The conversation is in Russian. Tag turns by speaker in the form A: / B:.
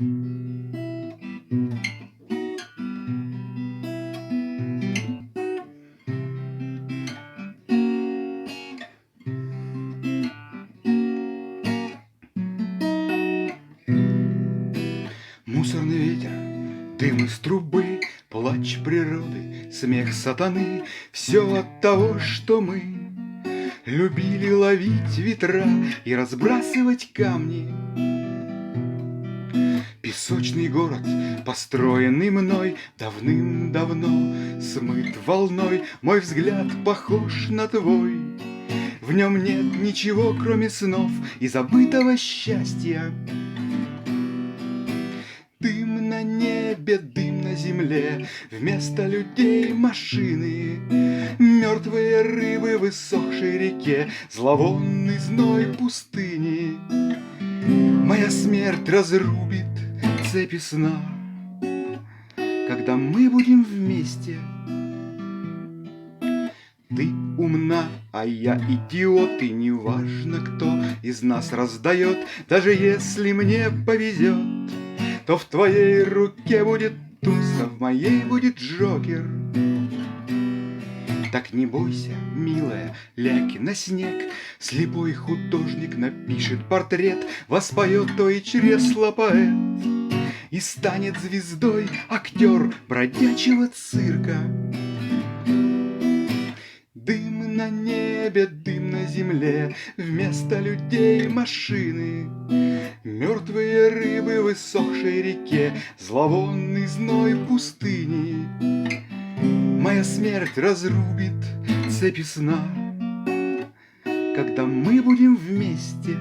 A: Мусорный ветер, дым из трубы, плач природы, смех сатаны — все от того, что мы любили ловить ветра и разбрасывать камни. Песочный город, построенный мной давным-давно, смыт волной, мой взгляд похож на твой. В нем нет ничего, кроме снов и забытого счастья. Дым на небе, дым на земле, вместо людей машины, мертвые рыбы в иссохшей реке, зловонный зной пустыни. Моя смерть разрубит цепи сна, когда мы будем вместе. Ты умна, а я идиот, и неважно, кто из нас раздает. Даже если мне повезет, то в твоей руке будет туз, а в моей будет Джокер. Так не бойся, милая, ляги на снег. Слепой художник напишет портрет, воспоет твои чресла поэт, и станет звездой актер бродячего цирка. Дым на небе, дым на земле, вместо людей машины, мертвые рыбы в иссохшей реке, зловонный зной пустыни. Моя смерть разрубит цепи сна, когда мы будем вместе.